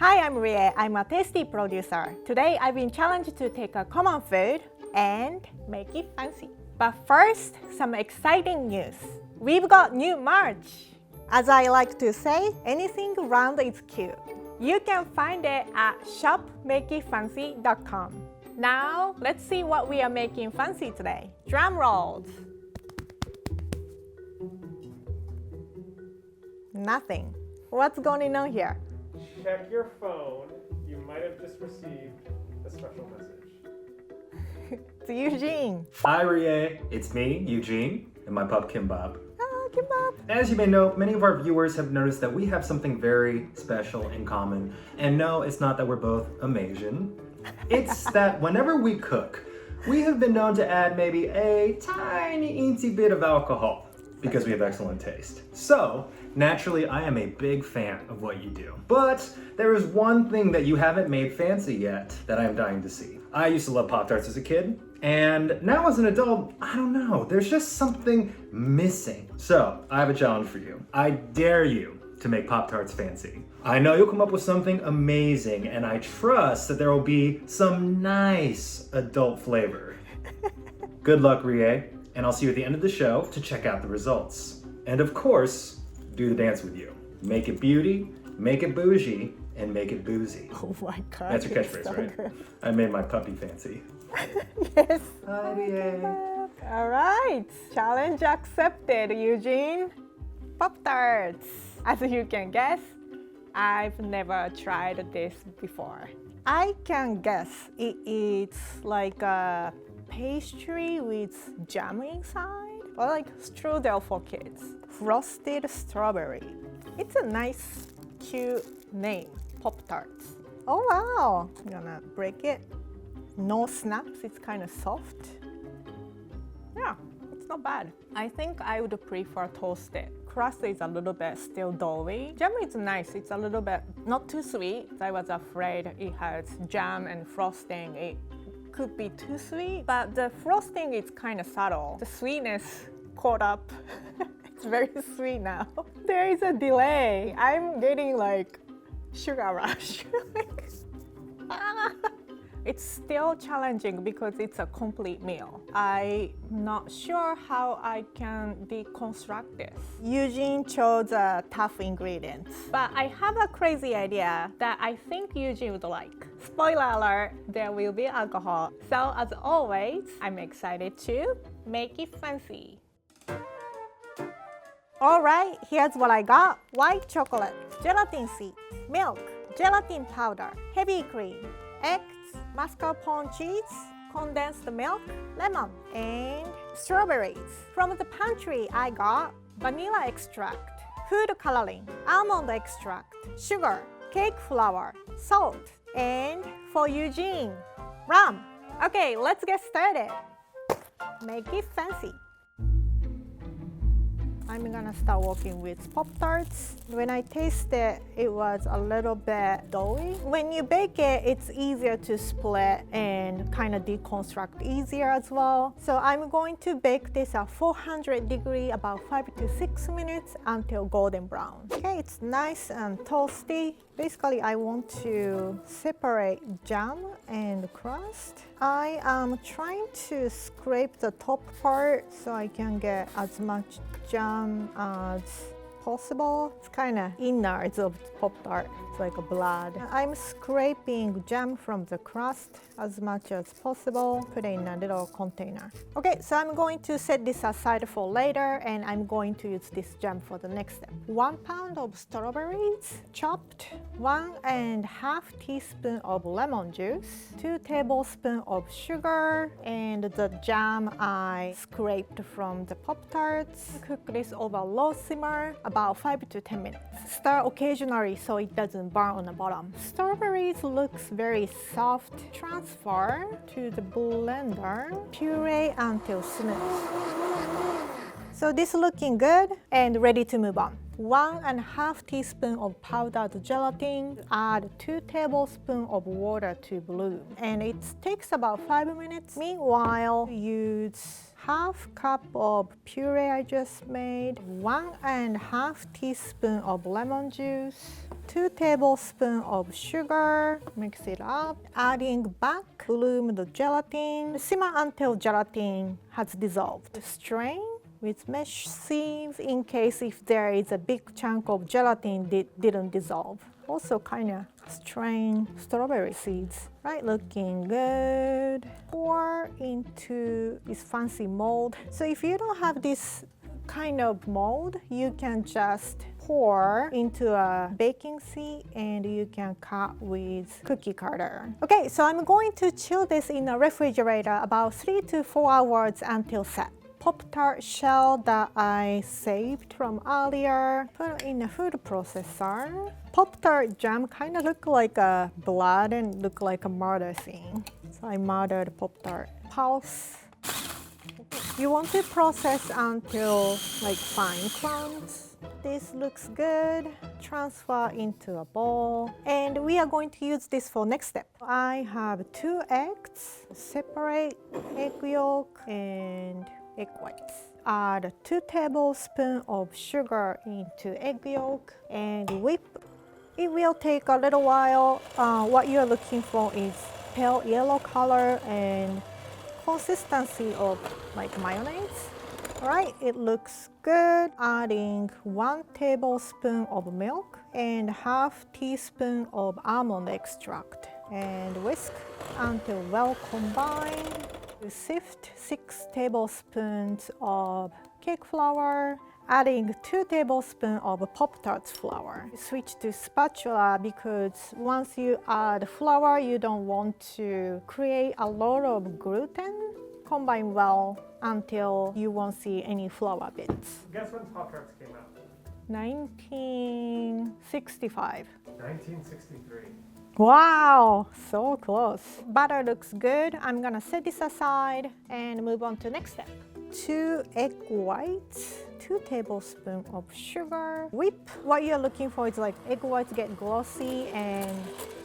Hi, I'm Rie. I'm a tasty producer. Today, I've been challenged to take a common food and make it fancy. But first, some exciting news. We've got new merch. As I like to say, anything round is cute. You can find it at shopmakeitfancy.com. Now, let's see what we are making fancy today. Drum rolls. Nothing. What's going on here? Check your phone. You might have just received a special message. It's Eugene. Hi Rie, it's me, Eugene, and my pup Kimbab. Oh, Kimbab. As you may know, many of our viewers have noticed that we have something very special in common. And no, it's not that we're both Amazing. It's that whenever we cook, we have been known to add maybe a tiny eensy bit of alcohol because we have excellent taste. So, naturally, I am a big fan of what you do. But there is one thing that you haven't made fancy yet that I am dying to see. I used to love Pop-Tarts as a kid, and now as an adult, I don't know, there's just something missing. So, I have a challenge for you. I dare you to make Pop-Tarts fancy. I know you'll come up with something amazing, and I trust that there will be some nice adult flavor. Good luck, Rie, and I'll see you at the end of the show to check out the results. And of course, do the dance with you. Make it beauty, make it bougie, and make it boozy. Oh my God. That's your catchphrase, so right? good. I made my puppy fancy. Yes. Hi, Rie. All right. Challenge accepted, Eugene. Pop-Tarts. As you can guess, I've never tried this before. I can guess it is like a pastry with jam inside, or like strudel for kids. Frosted strawberry. It's a nice, cute name, Pop-Tarts. Oh wow, I'm gonna break it. No snaps, it's kind of soft. Yeah, it's not bad. I think I would prefer toasted. Crust is a little bit still doughy. Jam is nice, it's a little bit not too sweet. I was afraid it has jam and frosting. It could be too sweet, but the frosting is kind of subtle. The sweetness caught up. It's very sweet now. There is a delay. I'm getting like sugar rush. It's still challenging because it's a complete meal. I'm not sure how I can deconstruct this. Eugene chose tough ingredients, but I have a crazy idea that I think Eugene would like. Spoiler alert, there will be alcohol. So as always, I'm excited to make it fancy. All right, here's what I got. White chocolate, gelatin seeds, milk, gelatin powder, heavy cream, eggs, mascarpone cheese, condensed milk, lemon, and strawberries. From the pantry, I got vanilla extract, food coloring, almond extract, sugar, cake flour, salt, and for Eugene, rum. Okay, let's get started. Make it fancy. I'm gonna start working with Pop-Tarts. When I tasted it, it was a little bit doughy. When you bake it, it's easier to split and kind of deconstruct easier as well. So I'm going to bake this at 400 degrees about 5 to 6 minutes until golden brown. Okay, it's nice and toasty. Basically, I want to separate jam and crust. I am trying to scrape the top part so I can get as much jam as possible. It's kind of innards of Pop-Tart. It's like a blood. I'm scraping jam from the crust as much as possible. Put it in a little container. Okay, so I'm going to set this aside for later, and I'm going to use this jam for the next step. 1 pound of strawberries, chopped, 1.5 teaspoon of lemon juice, 2 tablespoons of sugar, and the jam I scraped from the Pop-Tarts. Cook this over low simmer about 5 to 10 minutes. Stir occasionally so it doesn't burn on the bottom. Strawberries looks very soft. Transfer to the blender. Puree until smooth. So this is looking good and ready to move on. 1.5 teaspoons of powdered gelatin. Add 2 tablespoons of water to bloom. And it takes about 5 minutes. Meanwhile, use half cup of puree I just made, 1.5 teaspoons of lemon juice, 2 tablespoons of sugar, mix it up, adding back bloomed gelatin, simmer until gelatin has dissolved. Strain with mesh sieves in case if there is a big chunk of gelatin that didn't dissolve. Also kind of strain strawberry seeds. Right, looking good. Pour into this fancy mold. So if you don't have this kind of mold, you can just pour into a baking sheet and you can cut with cookie cutter. Okay, so I'm going to chill this in a refrigerator about 3 to 4 hours until set. Pop-Tart shell that I saved from earlier, put in a food processor. Pop-Tart jam kind of look like a blood and look like a murder scene. So I murdered Pop-Tart. Pulse. You want to process until like fine crumbs. This looks good. Transfer into a bowl. And we are going to use this for next step. I have 2 eggs. Separate egg yolk and egg whites. Add 2 tablespoons of sugar into egg yolk and whip. It will take a little while. What you're looking for is pale yellow color and consistency of like mayonnaise. Alright, it looks good. Adding 1 tablespoon of milk and half teaspoon of almond extract and whisk until well combined. Sift 6 tablespoons of cake flour, adding 2 tablespoons of Pop-Tarts flour. Switch to spatula because once you add flour, you don't want to create a lot of gluten. Combine well until you won't see any flour bits. Guess when Pop-Tarts came out? 1965. 1963. Wow, so close. Butter looks good. I'm gonna set this aside and move on to next step. 2 egg whites, 2 tablespoons of sugar, whip. What you're looking for is like egg whites get glossy and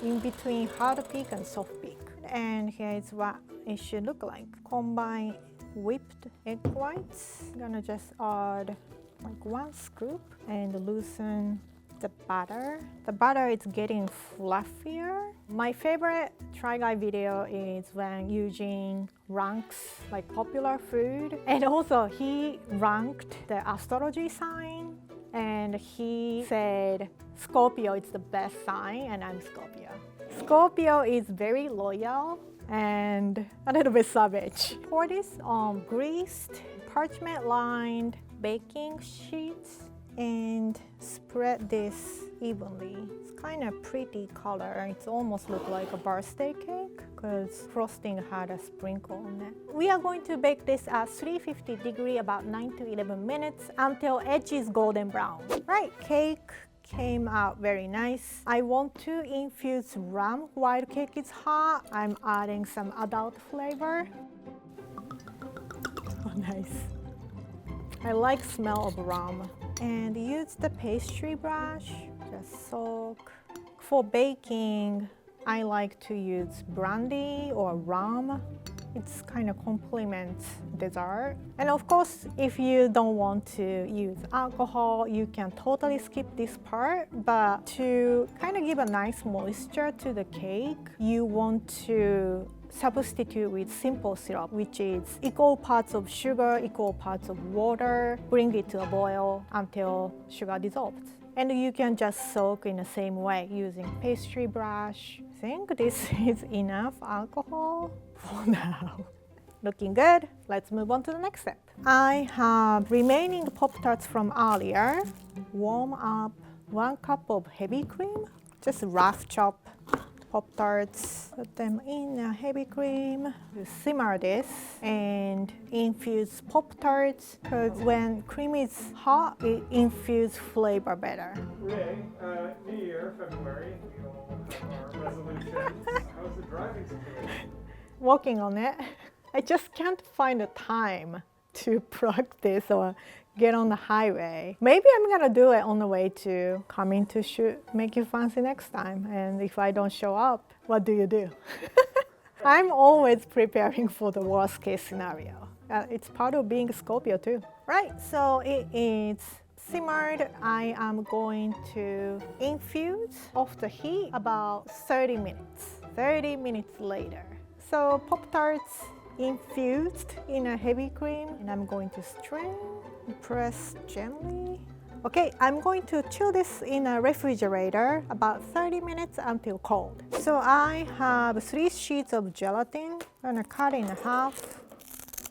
in between hard peak and soft peak. And here's what it should look like. Combine whipped egg whites. I'm gonna just add like 1 scoop and loosen the butter. The butter is getting fluffier. My favorite Try Guy video is when Eugene ranks like popular food, and also he ranked the astrology sign and he said Scorpio is the best sign and I'm Scorpio. Scorpio is very loyal and a little bit savage. Pour this on greased, parchment lined baking sheets and spread this evenly. It's kind of pretty color. It's almost look like a birthday cake because frosting had a sprinkle on it. We are going to bake this at 350 degrees about 9 to 11 minutes until edge is golden brown. Right, cake came out very nice. I want to infuse rum while cake is hot. I'm adding some adult flavor. Oh, nice. I like smell of rum. And use the pastry brush, just soak. For baking, I like to use brandy or rum. It's kind of complements dessert. And of course, if you don't want to use alcohol, you can totally skip this part. But to kind of give a nice moisture to the cake, you want to substitute with simple syrup, which is equal parts of sugar, equal parts of water. Bring it to a boil until sugar dissolves. And you can just soak in the same way using pastry brush. I think this is enough alcohol for now. Looking good. Let's move on to the next step. I have remaining Pop-Tarts from earlier. Warm up 1 cup of heavy cream. Just rough chop Pop-Tarts, put them in a heavy cream, simmer this and infuse Pop-Tarts because when cream is hot, it infuses flavor better. Ray, New Year, February, we all have our resolutions. How's the driving situation? Working on it. I just can't find the time to practice or get on the highway. Maybe I'm gonna do it on the way to coming to shoot Make You Fancy next time. And if I don't show up, what do? I'm always preparing for the worst case scenario. It's part of being a Scorpio too. Right, so it is simmered. I am going to infuse off the heat about 30 minutes. 30 minutes later. So Pop-Tarts infused in a heavy cream, and I'm going to strain, press gently. Okay, I'm going to chill this in a refrigerator about 30 minutes until cold. So I have 3 sheets of gelatin. I'm gonna cut in half.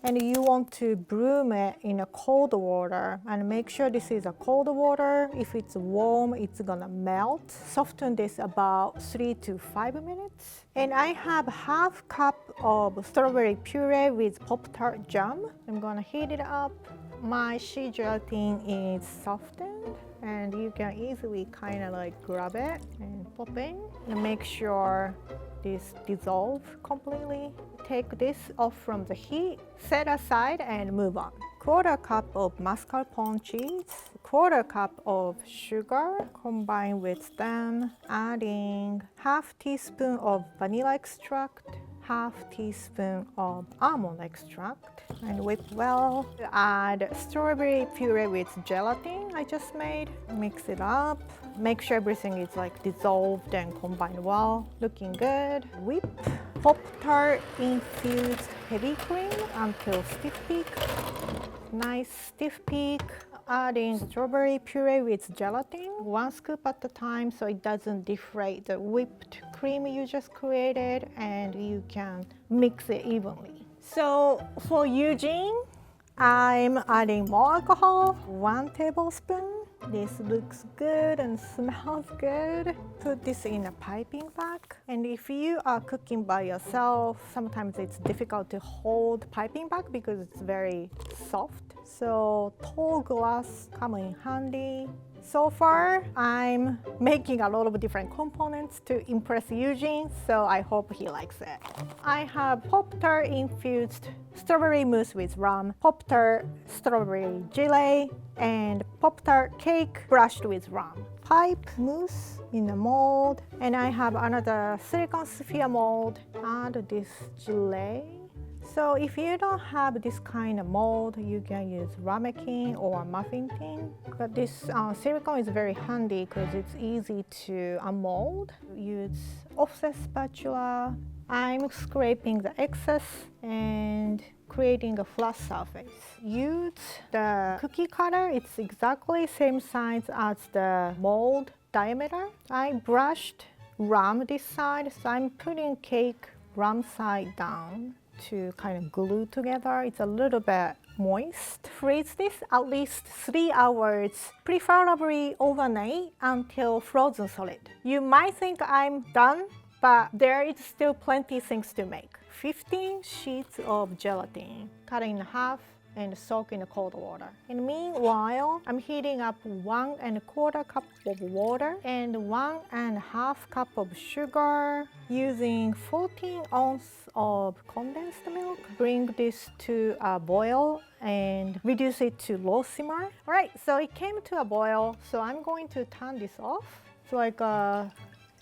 And you want to broom it in a cold water and make sure this is a cold water. If it's warm, it's gonna melt. Soften this about 3 to 5 minutes. And I have half cup of strawberry puree with Pop-Tart jam. I'm gonna heat it up. My shea gelatin is softened and you can easily kind of like grab it and pop in and make sure this dissolves completely. Take this off from the heat, set aside and move on. 1/4 cup of mascarpone cheese, 1/4 cup of sugar, combine with them, adding 1/2 teaspoon of vanilla extract, 1/2 teaspoon of almond extract, and whip well. Add strawberry puree with gelatin I just made. Mix it up. Make sure everything is like dissolved and combined well. Looking good. Whip. Pop-Tart infused heavy cream until stiff peak. Nice stiff peak. Adding strawberry puree with gelatin, 1 scoop at a time so it doesn't deflate the whipped cream you just created, and you can mix it evenly. So for Eugene, I'm adding more alcohol, 1 tablespoon. This looks good and smells good. Put this in a piping bag. And if you are cooking by yourself, sometimes it's difficult to hold piping bag because it's very soft. So tall glass come in handy. So far, I'm making a lot of different components to impress Eugene, so I hope he likes it. I have Pop-Tart infused strawberry mousse with rum, Pop-Tart strawberry jelly, and Pop-Tart cake brushed with rum. Pipe mousse in a mold, and I have another silicone sphere mold. Add this jelly. So if you don't have this kind of mold, you can use ramekin or muffin tin. But this silicone is very handy because it's easy to unmold. Use offset spatula. I'm scraping the excess and creating a flat surface. Use the cookie cutter. It's exactly same size as the mold diameter. I brushed rum this side, so I'm putting cake rum side down to kind of glue together. It's a little bit moist. Freeze this at least 3 hours, preferably overnight until frozen solid. You might think I'm done, but there is still plenty things to make. 15 sheets of gelatin, cut in half and soak in cold water. And meanwhile, I'm heating up 1 1/4 cup of water and 1 1/2 cup of sugar using 14 ounces of condensed milk. Bring this to a boil and reduce it to low simmer. All right, so it came to a boil, so I'm going to turn this off. It's like a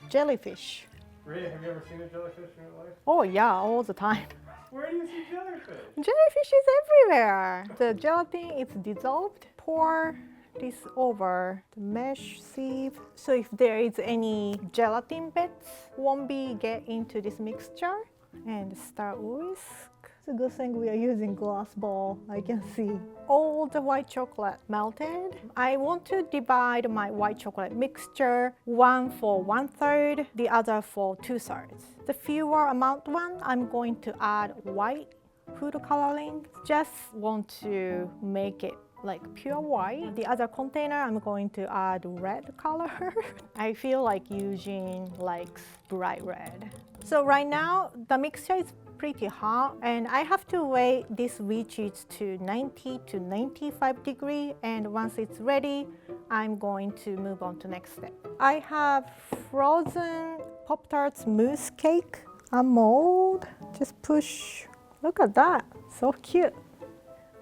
jellyfish. Ray, have you ever seen a jellyfish in your life? Oh yeah, all the time. Where do you see jellyfish? Jellyfish is everywhere. The gelatin is dissolved. Pour this over the mesh sieve. So if there is any gelatin bits, won't be get into this mixture. And start whisk. It's a good thing we are using glass bowl. I can see all the white chocolate melted. I want to divide my white chocolate mixture, 1 for 1/3, the other for 2/3. The fewer amount one, I'm going to add white food coloring. Just want to make it like pure white. The other container, I'm going to add red color. I feel like Eugene likes bright red. So right now, the mixture is pretty hot, and I have to wait this reaches to 90 to 95 degrees, and once it's ready, I'm going to move on to next step. I have frozen Pop-Tarts mousse cake, a mold. Just push. Look at that, so cute.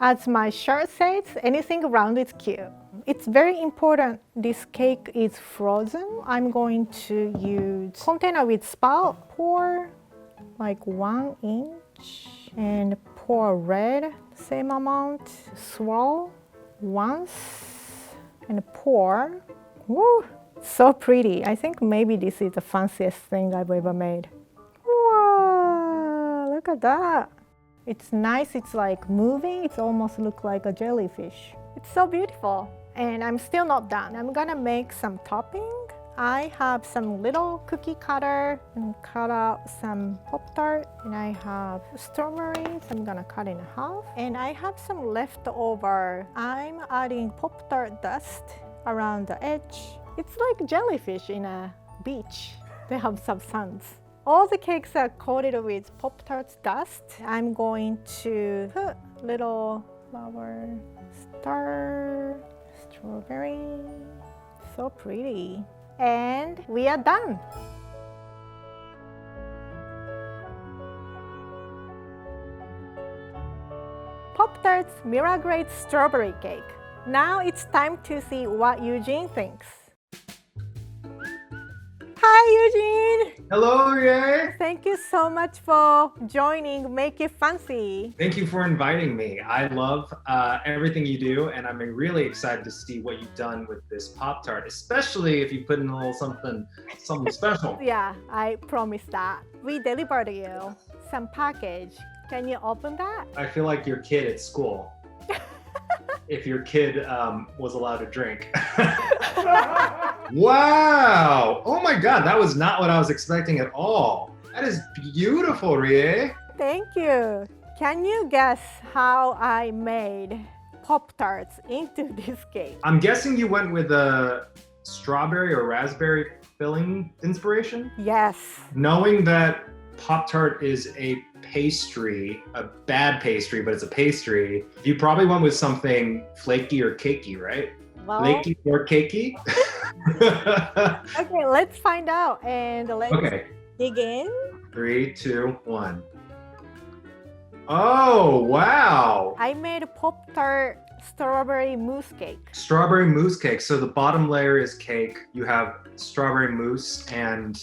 As my shirt says, anything around is cute. It's very important this cake is frozen. I'm going to use container with spout. Pour like 1 inch and pour red, same amount. Swirl once and pour. Woo! So pretty. I think maybe this is the fanciest thing I've ever made. Wow! Look at that. It's nice. It's like moving. It almost looks like a jellyfish. It's so beautiful. And I'm still not done. I'm gonna make some topping. I have some little cookie cutter and cut out some Pop-Tart. And I have strawberries. I'm gonna cut in half. And I have some leftover. I'm adding Pop-Tart dust around the edge. It's like jellyfish in a beach. They have some suns. All the cakes are coated with Pop-Tarts dust. I'm going to put little flower star, strawberry. So pretty. And we are done. Pop-Tarts Miragrate Strawberry Cake. Now it's time to see what Eugene thinks. Hi Eugene! Hello, Rie. Thank you so much for joining Make It Fancy. Thank you for inviting me. I love everything you do, and I'm really excited to see what you've done with this Pop-Tart, especially if you put in a little something special. Yeah, I promise that. We delivered you some package. Can you open that? I feel like your kid at school. If your kid was allowed to drink. Wow! Oh my God, that was not what I was expecting at all. That is beautiful, Rie. Thank you. Can you guess how I made Pop-Tarts into this cake? I'm guessing you went with a strawberry or raspberry filling inspiration? Yes. Knowing that Pop-Tart is a pastry, a bad pastry, but it's a pastry, you probably went with something flaky or cakey, right? Well, Flaky or cakey? okay, let's find out and let's dig in. 3, 2, 1. Oh, wow. I made a Pop-Tart strawberry mousse cake. Strawberry mousse cake. So the bottom layer is cake. You have strawberry mousse and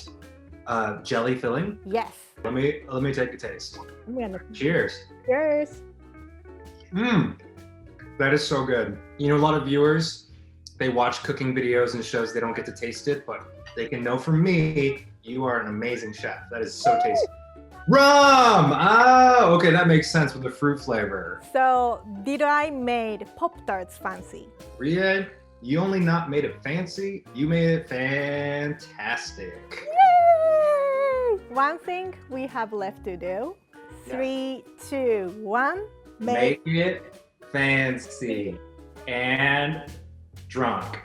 jelly filling. Yes. Let me take a taste. I'm gonna Cheers. cheers. That is so good. You know, a lot of viewers, they watch cooking videos and shows, they don't get to taste it, but they can know from me, you are an amazing chef. That is so tasty. Rum! Oh, okay, that makes sense with the fruit flavor. So, did I made Pop-Tarts fancy? Rie, you only not made it fancy, you made it fantastic. Yay! One thing we have left to do. 3, 2, 1. Make it fancy and drunk.